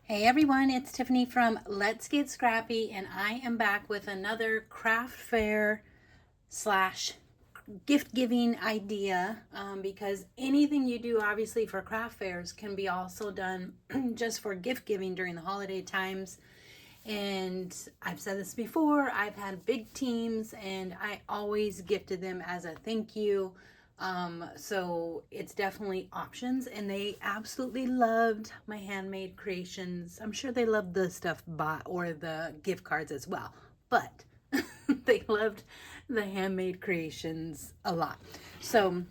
Hey everyone, it's Tiffany from Let's Get Scrappy, and I am back with another craft fair slash gift giving idea because anything you do obviously for craft fairs can be also done just for gift giving during the holiday times. And I've said this before, I've had big teams and I always gifted them as a thank you. So it's definitely options, and they absolutely loved my handmade creations. I'm sure they loved the stuff bought or the gift cards as well, but they loved the handmade creations a lot. So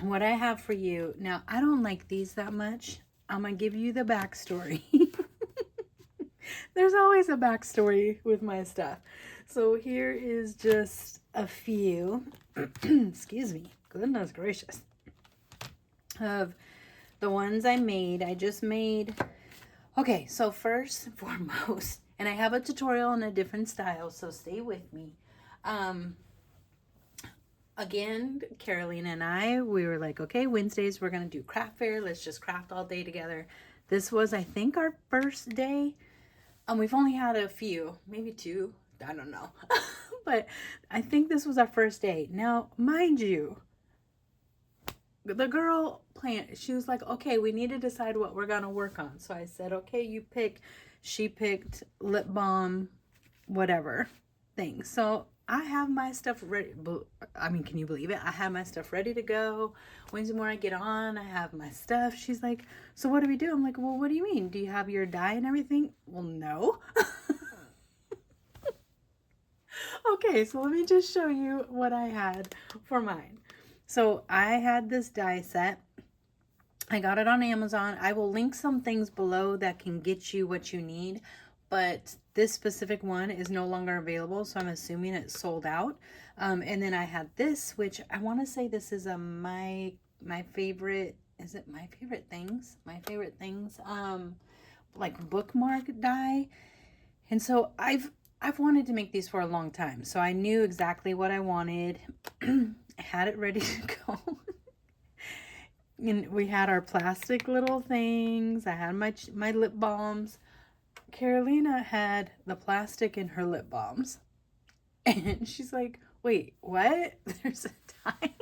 what I have for you now, I don't like these that much. I'm gonna give you the backstory. There's always a backstory with my stuff. So here is just a few, excuse me, goodness gracious, of the ones I made. I just made, okay, so first and foremost, and I have a tutorial in a different style, so stay with me. Again, Karolina and we were like, okay, Wednesdays we're going to do craft fair. Let's just craft all day together. This was, I think, our first day. We've only had a few, maybe two, I don't know. But I think this was our first day. Now, mind you, the girl she was like, okay, we need to decide what we're going to work on. So I said, okay, you pick. She picked lip balm, whatever thing. So I have my stuff ready. I mean, can you believe it? I have my stuff ready to go. Wednesday morning I get on, I have my stuff. She's like, so what do we do? I'm like, well, what do you mean? Do you have your dye and everything? Well, no. Okay, so let me just show you what I had for mine. So I had this dye set. I got it on Amazon. I will link some things below that can get you what you need, but this specific one is no longer available, so I'm assuming it's sold out. And then I had this, which I want to say this is my favorite. Is it my favorite things? My favorite things. Like bookmark dye. And so I've wanted to make these for a long time, so I knew exactly what I wanted. I had it ready to go. And we had our plastic little things. I had my lip balms. Karolina had the plastic in her lip balms. And she's like, wait, what? There's a dye?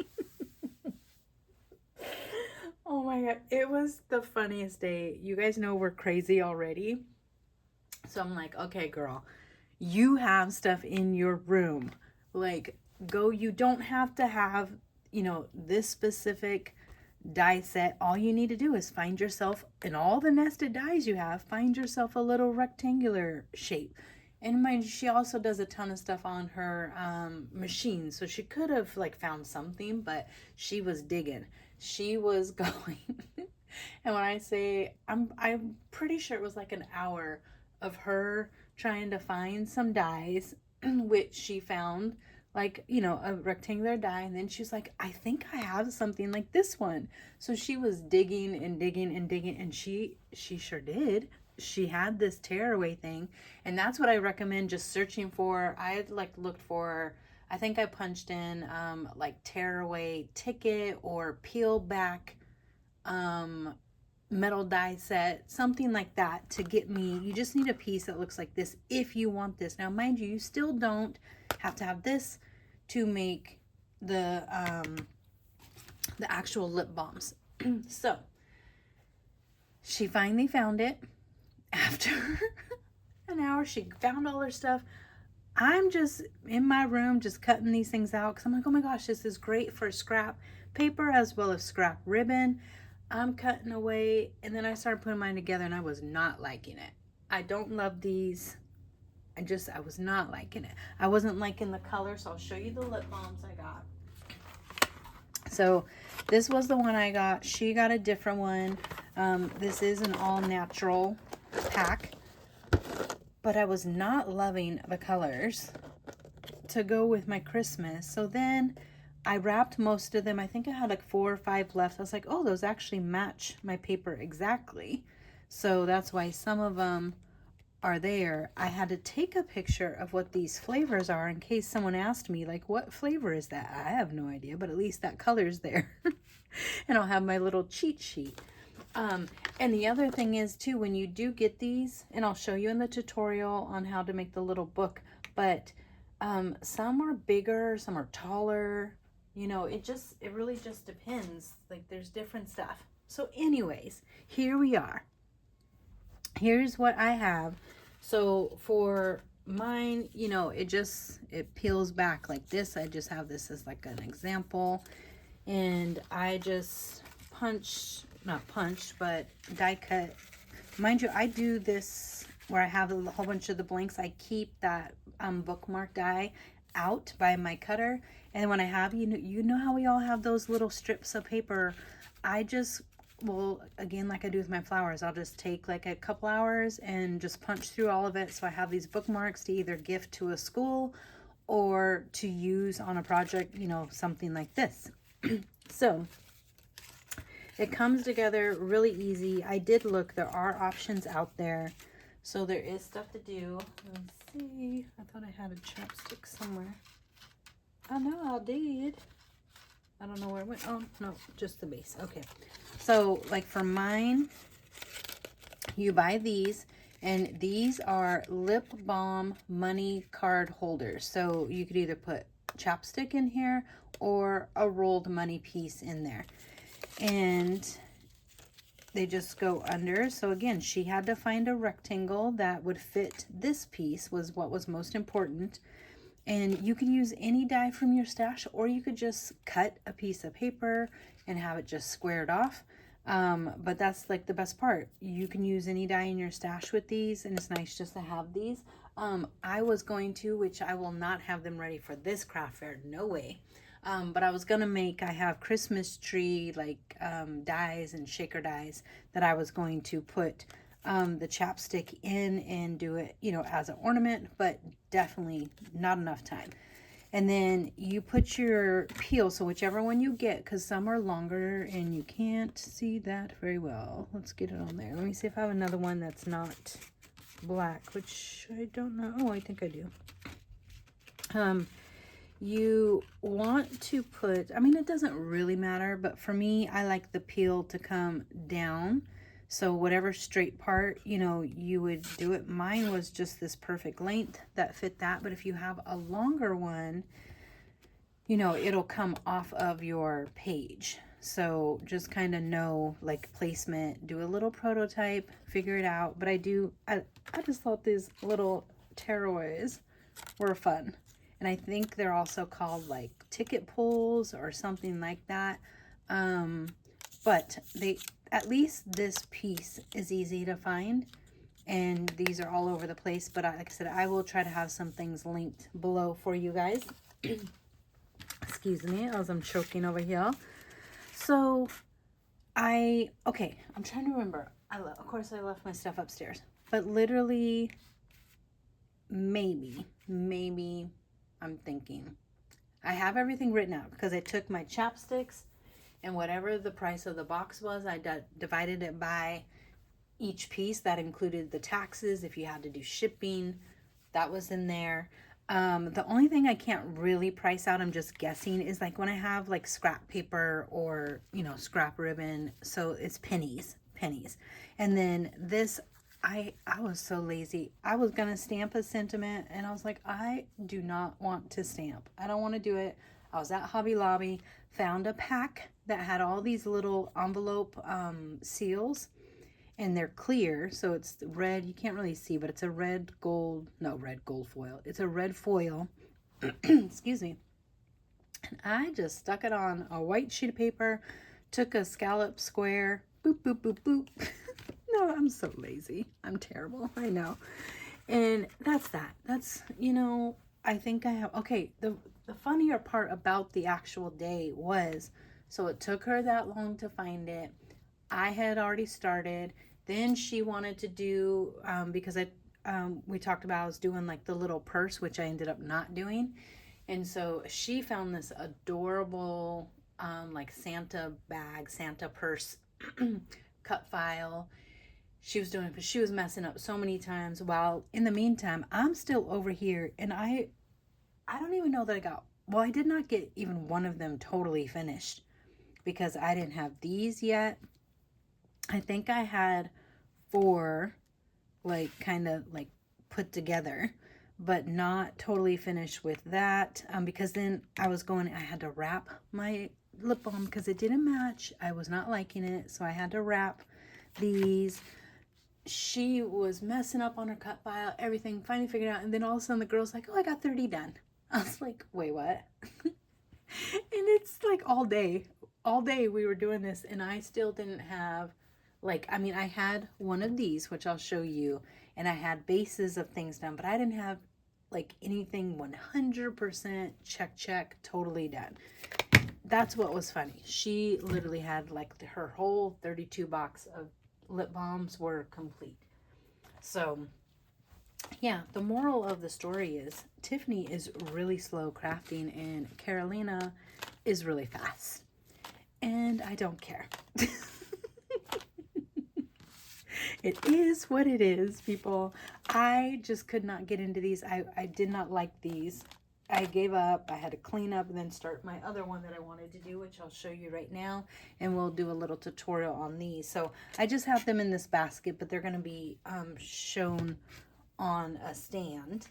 Oh my God. It was the funniest day. You guys know we're crazy already. So I'm like, okay, girl, you have stuff in your room. Like, go. You don't have to have, this specific dye set. All you need to do is find yourself, in all the nested dyes you have, find yourself a little rectangular shape. And mind you, she also does a ton of stuff on her machine, so she could have found something, but she was digging. She was going. And when I say, I'm pretty sure it was like an hour of her trying to find some dyes, which she found a rectangular die. And then she's like, I think I have something like this one. So she was digging and digging and digging, and she sure did. She had this tearaway thing, and that's what I recommend just searching for. I had looked for, I think I punched in tearaway ticket or peel back metal die set, something like that, to get me. You just need a piece that looks like this if you want this. Now mind you, you still don't have to have this to make the actual lip balms. So she finally found it after an hour. She found all her stuff. I'm just in my room just cutting these things out because I'm like, oh my gosh, this is great for scrap paper as well as scrap ribbon. I'm cutting away, and then I started putting mine together, and I was not liking it. I don't love these. I was not liking it. I wasn't liking the color, so I'll show you the lip balms I got. So this was the one I got. She got a different one. This is an all natural pack, but I was not loving the colors to go with my Christmas. So then I wrapped most of them. I think I had like 4 or 5 left. I was like, oh, those actually match my paper exactly. So that's why some of them are there. I had to take a picture of what these flavors are in case someone asked me, like, what flavor is that? I have no idea, but at least that color's there. And I'll have my little cheat sheet. And the other thing is too, when you do get these, and I'll show you in the tutorial on how to make the little book, but some are bigger, some are taller, you know, it really just depends. Like there's different stuff. So anyways, here we are. Here's what I have. So for mine, you know, it peels back like this. I just have this as like an example. And I just not punched, but die cut. Mind you, I do this where I have a whole bunch of the blanks. I keep that bookmark die out by my cutter. And when I have, you know how we all have those little strips of paper, I just, well, again, like I do with my flowers, I'll just take like a couple hours and just punch through all of it. So I have these bookmarks to either gift to a school or to use on a project, you know, something like this. So it comes together really easy. I did look, there are options out there. So there is stuff to do. Let's see. I thought I had a chapstick somewhere. I know I did. I don't know where it went. Oh, no, just the base. Okay. So like for mine, you buy these, and these are Lip Balm money card holders. So you could either put chapstick in here or a rolled money piece in there. And they just go under. So again, she had to find a rectangle that would fit this piece, was what was most important. And you can use any die from your stash, or you could just cut a piece of paper and have it just squared off. But that's like the best part. You can use any die in your stash with these, and it's nice just to have these. I was going to, which I will not have them ready for this craft fair, no way. But I was gonna make, I have Christmas tree like dies and shaker dies that I was going to put the chapstick in and do it, you know, as an ornament, but definitely not enough time. And then you put your peel, so whichever one you get, because some are longer and you can't see that very well. Let's get it on there. Let me see if I have another one that's not black, which I don't know. Oh, I think I do. You want to put, I mean, it doesn't really matter, but for me, I like the peel to come down. So whatever straight part, you know, you would do it. Mine was just this perfect length that fit that. But if you have a longer one, you know, it'll come off of your page. So just kind of know like placement, do a little prototype, figure it out. But I just thought these little tearaways were fun. And I think they're also called like ticket pulls or something like that. But at least this piece is easy to find, and these are all over the place. But like I said, I will try to have some things linked below for you guys. Excuse me as I'm choking over here. So I'm trying to remember. Of course I left my stuff upstairs, but literally maybe I'm thinking I have everything written out, because I took my chapsticks and whatever the price of the box was, I divided it by each piece. That included the taxes, if you had to do shipping, that was in there. The only thing I can't really price out, I'm just guessing, is like when I have like scrap paper or, you know, scrap ribbon. So it's pennies. And then this, I was so lazy. I was going to stamp a sentiment, and I was like, I do not want to stamp. I don't want to do it. I was at Hobby Lobby, found a pack that had all these little envelope seals, and they're clear. So it's red. You can't really see, but it's a red gold foil. It's a red foil. Excuse me. And I just stuck it on a white sheet of paper, took a scallop square, boop, boop, boop, boop. No, I'm so lazy. I'm terrible. I know. And that's that. That's, you know, I think I have, okay, the funnier part about the actual day was, so it took her that long to find it. I had already started. Then she wanted to do, because we talked about I was doing like the little purse, which I ended up not doing. And so she found this adorable, like Santa bag, Santa purse cut file. She was doing it, but she was messing up so many times. While in the meantime, I'm still over here, and I don't even know that I did not get even one of them totally finished, because I didn't have these yet. I think I had 4 like kind of like put together, but not totally finished with that, because then I had to wrap my lip balm because it didn't match. I was not liking it, so I had to wrap these. She was messing up on her cut file, everything, finally figured out, and then all of a sudden the girl's like, oh, I got 30 done. I was like, wait, what? And it's like all day we were doing this, and I still didn't have, like, I mean, I had one of these, which I'll show you, and I had bases of things done, but I didn't have like anything 100% check, totally done. That's what was funny. She literally had like her whole 32 box of lip balms were complete. So yeah, the moral of the story is Tiffany is really slow crafting and Karolina is really fast. And I don't care. It is what it is, people. I just could not get into these. I did not like these. I gave up. I had to clean up and then start my other one that I wanted to do, which I'll show you right now. And we'll do a little tutorial on these. So I just have them in this basket, but they're going to be shown on a stand.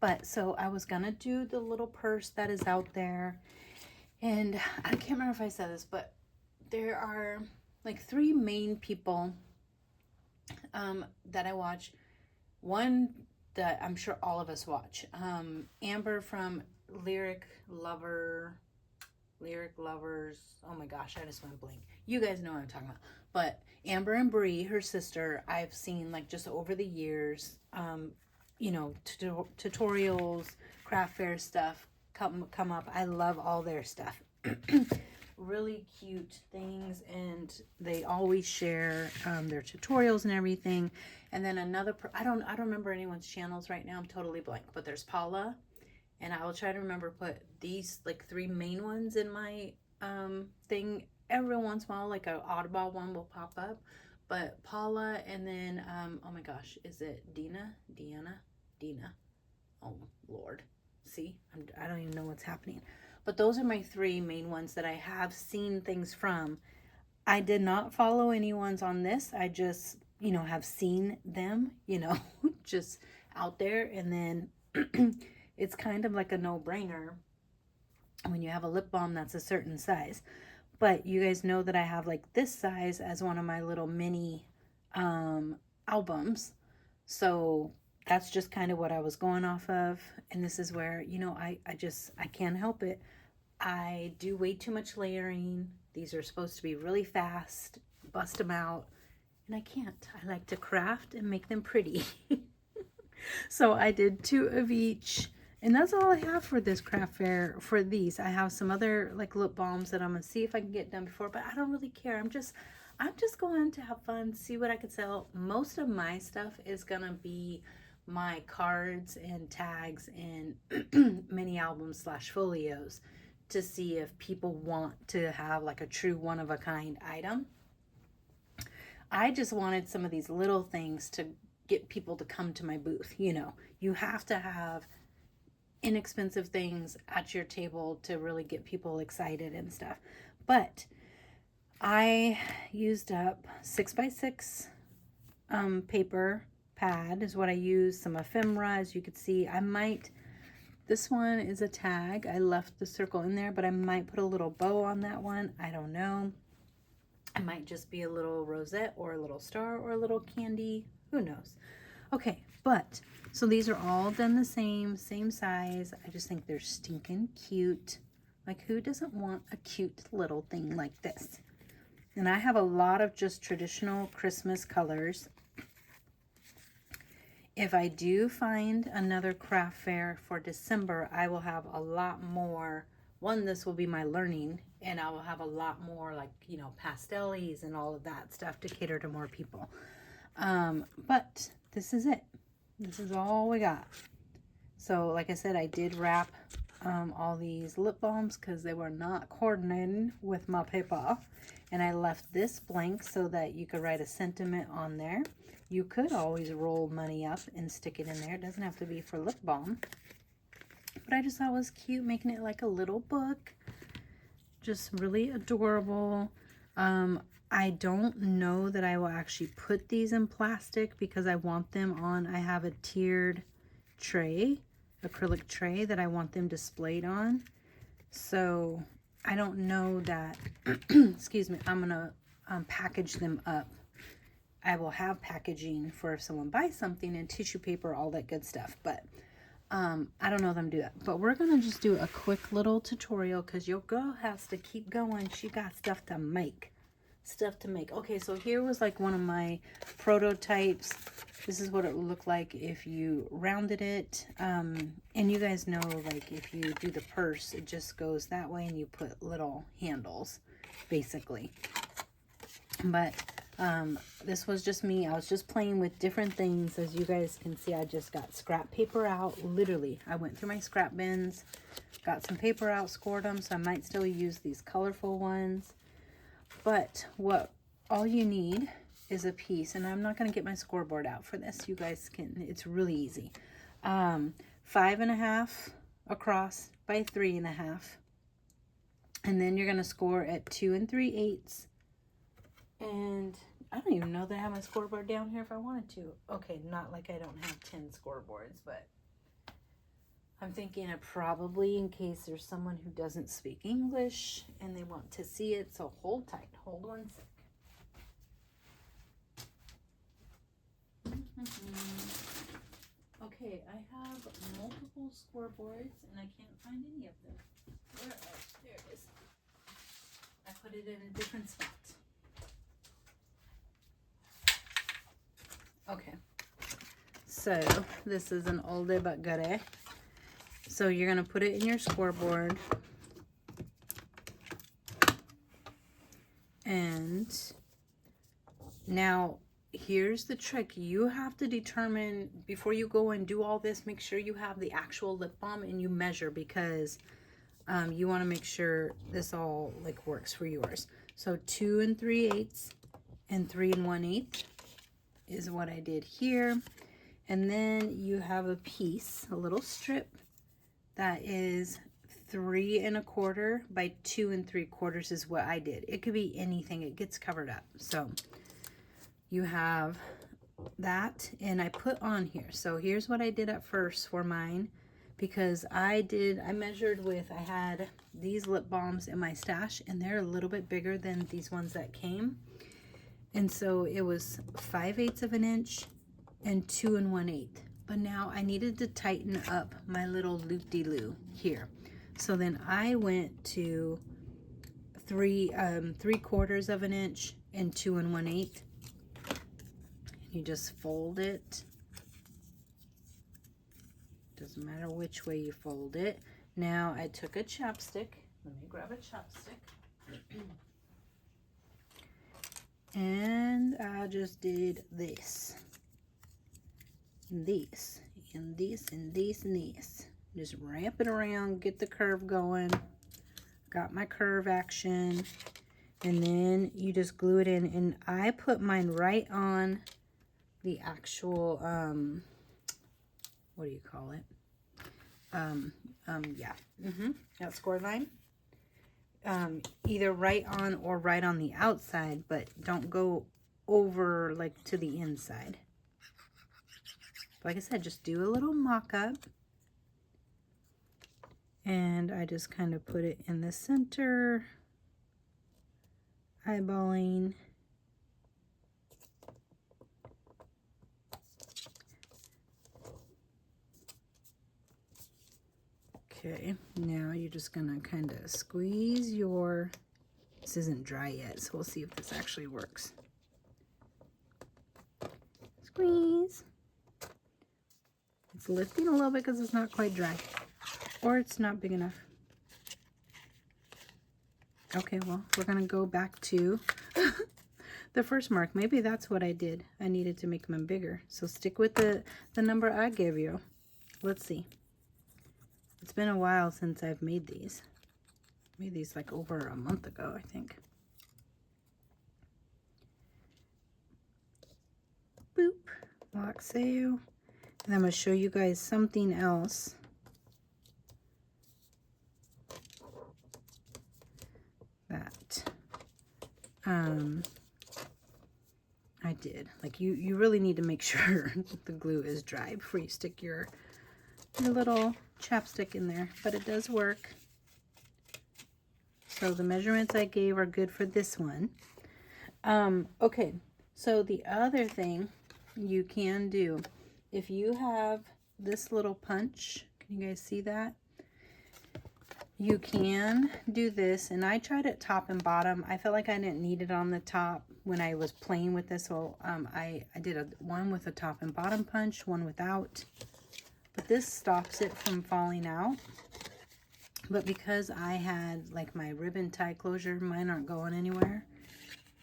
But so I was going to do the little purse that is out there. And I can't remember if I said this, but there are like 3 main people that I watch. One that I'm sure all of us watch. Amber from Lyric Lovers. Oh my gosh, I just went blank. You guys know what I'm talking about. But Amber and Bree, her sister, I've seen like just over the years, you know, tutorials, craft fair stuff come up. I love all their stuff. Really cute things, and they always share their tutorials and everything. And then another I don't remember anyone's channels right now. I'm totally blank, but there's Paula, and I will try to remember put these like 3 main ones in my thing. Every once in a while like a oddball one will pop up, but Paula, and then oh my gosh, is it Deanna? Oh Lord, see, I don't even know what's happening. But those are my 3 main ones that I have seen things from. I did not follow anyone's on this. I just, you know, have seen them, you know, just out there. And then it's kind of like a no-brainer when you have a lip balm that's a certain size. But you guys know that I have like this size as one of my little mini albums. So that's just kind of what I was going off of. And this is where, you know, I can't help it. I do way too much layering. These are supposed to be really fast, bust them out, and I can't. I like to craft and make them pretty. So I did 2 of each, and that's all I have for this craft fair for these. I have some other like lip balms that I'm gonna see if I can get done before, but I don't really care. I'm just going to have fun, see what I could sell. Most of my stuff is gonna be my cards and tags and mini albums / folios, to see if people want to have like a true one-of-a-kind item. I just wanted some of these little things to get people to come to my booth. You know, you have to have inexpensive things at your table to really get people excited and stuff. But I used up 6x6 paper pad is what I used. Some ephemera, as you could see. This one is a tag. I left the circle in there, but I might put a little bow on that one. I don't know. It might just be a little rosette or a little star or a little candy. Who knows? Okay, but so these are all done the same size. I just think they're stinking cute. Like, who doesn't want a cute little thing like this? And I have a lot of just traditional Christmas colors. If I do find another craft fair for December, I will have a lot more. One, this will be my learning, and I will have a lot more like, you know, pastels and all of that stuff to cater to more people. But this is it. This is all we got. So like I said, I did wrap all these lip balms because they were not coordinating with my paper. And I left this blank so that you could write a sentiment on there. You could always roll money up and stick it in there. It doesn't have to be for lip balm. But I just thought it was cute, making it like a little book. Just really adorable. I don't know that I will actually put these in plastic because I want them on, I have a tiered tray, acrylic tray that I want them displayed on. So I don't know that, excuse me, I'm gonna package them up. I will have packaging for if someone buys something and tissue paper, all that good stuff. But I don't know if I'm gonna do that. But we're gonna just do a quick little tutorial because your girl has to keep going. She got stuff to make. Okay, so here was like one of my prototypes. This is what it would look like if you rounded it. And you guys know, like, if you do the purse, it just goes that way and you put little handles, basically. But this was just me. I was just playing with different things. As you guys can see, I just got scrap paper out. Literally, I went through my scrap bins, got some paper out, scored them, so I might still use these colorful ones. But what all you need is a piece, and I'm not going to get my scoreboard out for this. You guys can, it's really easy. 5.5 across by 3.5. And then you're going to score at 2 3/8. And I don't even know that I have my scoreboard down here if I wanted to. Okay, not like I don't have 10 scoreboards, but I'm thinking of probably in case there's someone who doesn't speak English and they want to see it. So hold tight. Hold one sec. Okay, I have multiple scoreboards and I can't find any of them. Where? Oh, there it is. I put it in a different spot. Okay, so this is an oldie but goodie. So you're going to put it in your scoreboard. And now here's the trick. You have to determine before you go and do all this, make sure you have the actual lip balm and you measure because you want to make sure this all like works for yours. So 2 3/8 and 3 1/8 is what I did here. And then you have a piece, a little strip that is 3 1/4 by 2 3/4 is what I did. It could be anything, it gets covered up. So you have that, and I put on here. So here's what I did at first for mine, because I measured with, I had these lip balms in my stash and they're a little bit bigger than these ones that came. And so it was 5/8 of an inch and 2 1/8. But now I needed to tighten up my little loop-de-loo here. So then I went to 3/4 of an inch and 2 1/8. You just fold it. Doesn't matter which way you fold it. Now I took a chapstick. Let me grab a chapstick. And I just did this. And this. And this and this and this. Just wrap it around, get the curve going. Got my curve action. And then you just glue it in. And I put mine right on the actual, what do you call it? Yeah. That score line. Either right on or right on the outside, but don't go over like to the inside. Like I said, just do a little mock-up. And I just kind of put it in the center, eyeballing. Okay, now you're just gonna kind of squeeze your, this isn't dry yet, so we'll see if this actually works. Squeeze. It's lifting a little bit because it's not quite dry, or it's not big enough. Okay, well, we're gonna go back to the first mark. Maybe that's what I did. I needed to make them bigger. So stick with the number I gave you. Let's see. It's been a while since I've made these. Made these like over a month ago, I think. Boop. Lock sale. And I'm going to show you guys something else. That did. Like you really need to make sure the glue is dry before you stick your little chapstick in there, but it does work. So the measurements I gave are good for this one. Okay, so the other thing you can do, if you have this little punch, can you guys see that? You can do this, and I tried it top and bottom. I felt like I didn't need it on the top when I was playing with this, so I did one with a top and bottom punch, one without. But this stops it from falling out. But because I had like my ribbon tie closure, mine aren't going anywhere,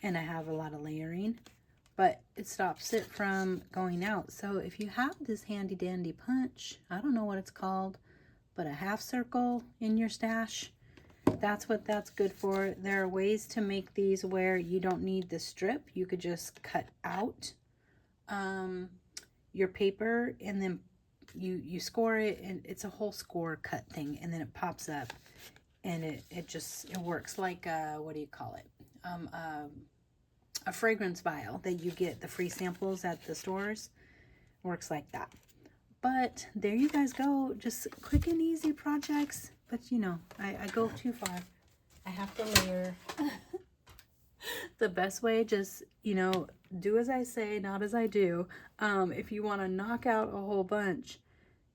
and I have a lot of layering, but it stops it from going out. So if you have this handy dandy punch, I don't know what it's called, but a half circle in your stash, that's what that's good for. There are ways to make these where you don't need the strip. You could just cut out your paper, and then you score it, and it's a whole score cut thing, and then it pops up, and it works like what do you call it, a fragrance vial that you get the free samples at the stores. Works like that. But there you guys go, just quick and easy projects. But you know, I go too far. I have to layer. The best way, just, you know, do as I say, not as I do. If you want to knock out a whole bunch,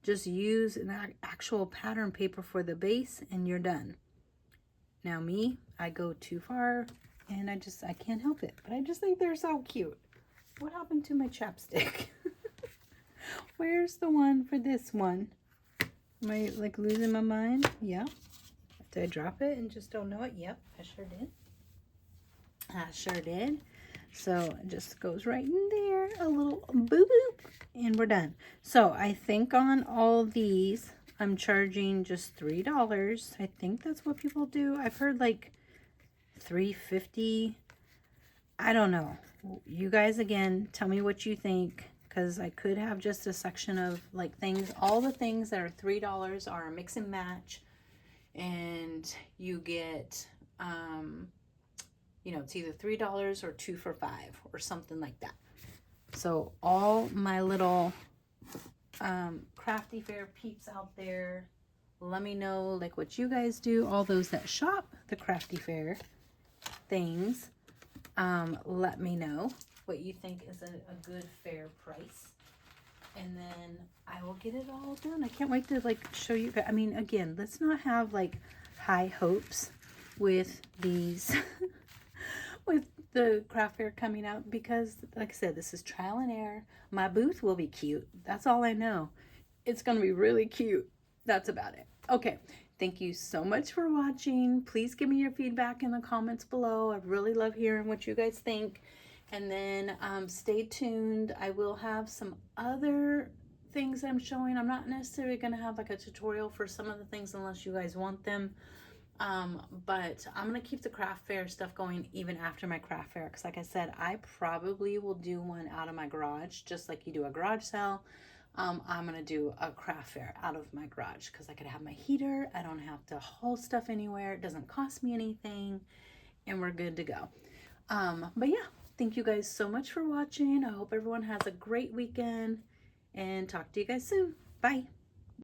just use an actual pattern paper for the base, and you're done. Now me, I go too far, and I can't help it. But I just think they're so cute. What happened to my chapstick? Where's the one for this one? Am I like losing my mind? Yeah. Did I drop it and just don't know it? Yep, I sure did. I sure did. So it just goes right in there, a little boop boop, and we're done. So I think on all these, I'm charging just $3. I think that's what people do. I've heard like $3.50. I don't know. You guys, again, tell me what you think, because I could have just a section of like things. All the things that are $3 are a mix and match, and you get you know, it's either $3 or 2 for $5 or something like that. So all my little Crafty Fair peeps out there, let me know like what you guys do. All those that shop the Crafty Fair things, let me know what you think is a good fair price, and then I will get it all done. I can't wait to like show you guys. I mean, again, let's not have like high hopes with these with the craft fair coming out, because like I said, this is trial and error. My booth will be cute, that's all I know. It's gonna be really cute. That's about it. Okay, thank you so much for watching. Please give me your feedback in the comments below. I really love hearing what you guys think. And then stay tuned. I will have some other things I'm showing. I'm not necessarily gonna have like a tutorial for some of the things unless you guys want them. But I'm gonna keep the craft fair stuff going even after my craft fair, because like I said, I probably will do one out of my garage, just like you do a garage sale. I'm gonna do a craft fair out of my garage, because I could have my heater, I don't have to haul stuff anywhere, it doesn't cost me anything, and we're good to go. But yeah, thank you guys so much for watching. I hope everyone has a great weekend, and talk to you guys soon. Bye.